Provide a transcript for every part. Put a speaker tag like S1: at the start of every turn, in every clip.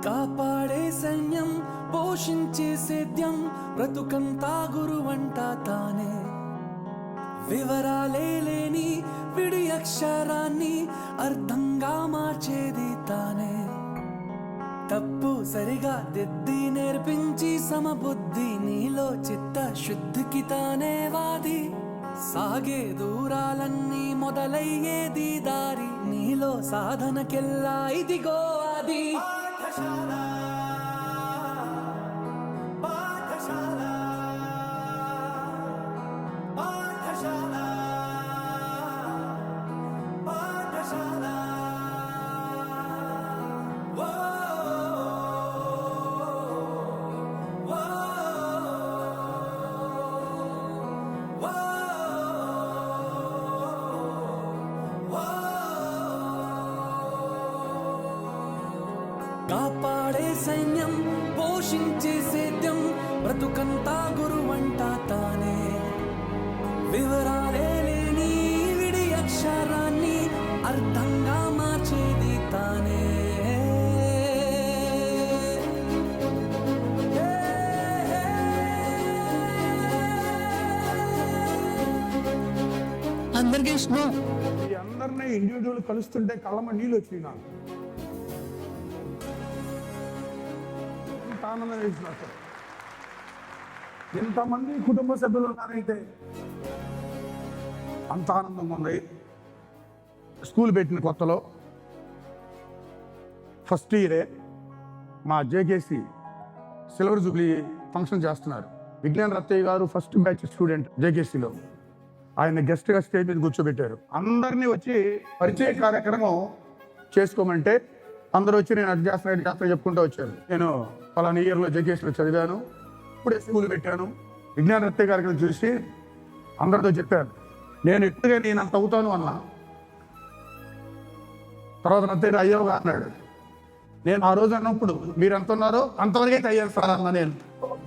S1: కాపాడే సైన్యం పోషించే సేద్యం బ్రతుకంతా గురువంట తానే వివరాలే లేని విడి అక్షరాన్ని అర్థంగా మార్చేది తానే తప్పు సరిగా దిద్ది నేర్పించి సమబుద్ధి నీలో చిత్త శుద్ధికి తానే వాది సాగే దూరాలన్నీ మొదలయ్యేది దారి నీలో సాధనకెల్లా ఇదిగో అది కాపాడే సైన్యం పోషించే సేద్యం బ్రతుకంతా గురువంట తానే వివరాలే లేని విడి అక్షరాన్ని అర్థంగా మార్చేది తానే
S2: అందరికీ స్నో
S3: ఈ అందరినీ ఇండివిజువల్ కలుస్తుంటే కళ్ళమ నీళ్ళు వచ్చినాయి నాకు ఆనందం వేసిన అసలు ఎంతమంది కుటుంబ సభ్యులు ఉన్నారైతే అంత ఆనందంగా ఉంది. స్కూల్ పెట్టిన కొత్తలో ఫస్ట్ ఇయరే మా జేకేసి సిల్వర్ జూబ్లీ ఫంక్షన్ చేస్తున్నారు. విజ్ఞాన్ రత్తయ్య గారు ఫస్ట్ బ్యాచ్ స్టూడెంట్ జేకేసీలో. ఆయన గెస్ట్గా స్టేజ్ మీద కూర్చోబెట్టారు. అందరినీ వచ్చి పరిచయ కార్యక్రమం చేసుకోమంటే అందరూ వచ్చి నేను అది చేస్తున్నా చెప్పుకుంటూ వచ్చారు. నేను పలానా ఇయర్లో జేకేసీలో చదివాను, ఇప్పుడే స్కూల్ పెట్టాను. విజ్ఞాన రత్తయ్య గారికి చూసి అందరితో చెప్పాను, నేను ఎప్పుడుగా నేను అంత అవుతాను అన్నా. తర్వాత రత్తయ్య అయ్యావుగా అన్నాడు. నేను ఆ రోజు అన్నప్పుడు మీరు ఎంత ఉన్నారో అంతవరకైతే అయ్యాను సార్ అన్నా. నేను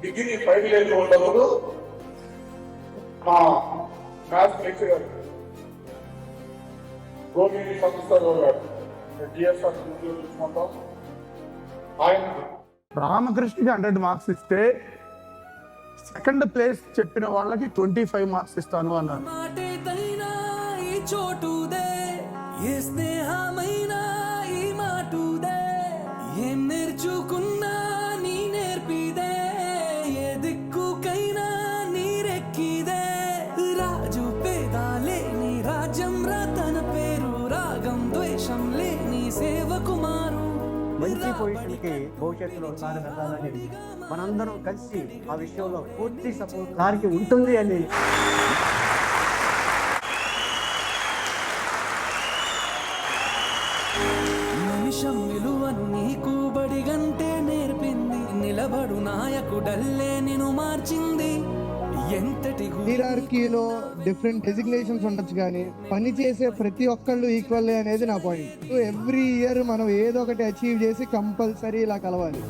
S3: డిగ్రీ ఫైనల్ ఇయర్లో ఉన్నప్పుడు మా క్లాస్ లెక్చరర్ గోవింద్ సంస్థలో ఆయన రామకృష్ణకి 100 మార్క్స్ ఇస్తే సెకండ్ ప్లేస్ చెప్పిన వాళ్ళకి 25 మార్క్స్ ఇస్తాను అన్నాను.
S1: ఏం నేర్చుకున్నా నీ నేర్పిదే ఏ దిక్కుకైనా నీరెక్కిదే రాజు పేదాలే నీ రాజ్యం రతన పేరు రాగం ద్వేషం లేని సేవకుమారు
S4: మంచి పొజిషన్కి భవిష్యత్తులో సార్ వెళ్ళాలని మనందరం కలిసి ఆ విషయంలో పూర్తి సపోర్ట్ సార్కి ఉంటుంది అని
S1: నిమిషం విలువను నీకు బడిగంటే నేర్పింది నిలబడు నాయకుడల్లే నిన్ను మార్చింది. ఎంతటి
S5: హీరార్కీలో డిఫరెంట్ డెసిగ్నేషన్స్ ఉండొచ్చు, కానీ పని చేసే ప్రతి ఒక్కళ్ళు ఈక్వల్ అనేది నా పాయింట్. ఎవ్రీ ఇయర్ మనం ఏదో ఒకటి అచీవ్ చేసి కంపల్సరీ ఇలా కలవాలి.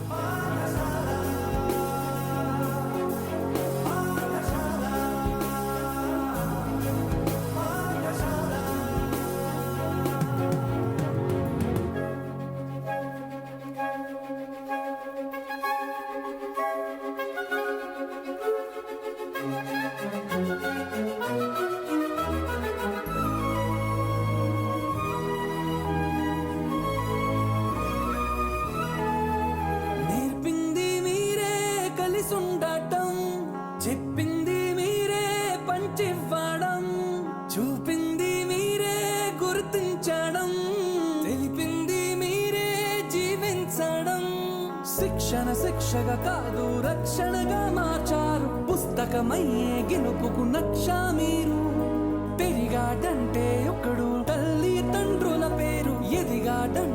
S1: చెప్పింది మీరే పంచివ్వడం, చూపింది మీరే గుర్తించడం, తెలిపింది మీరే జీవించడం. శిక్షగా కాదు రక్షణగా మార్చారు. పుస్తకమయ్యే గెలుపుకు నక్ష మీరు. పెరిగాడంటే ఒకడు తల్లి తండ్రుల పేరు, ఎదిగాడంటే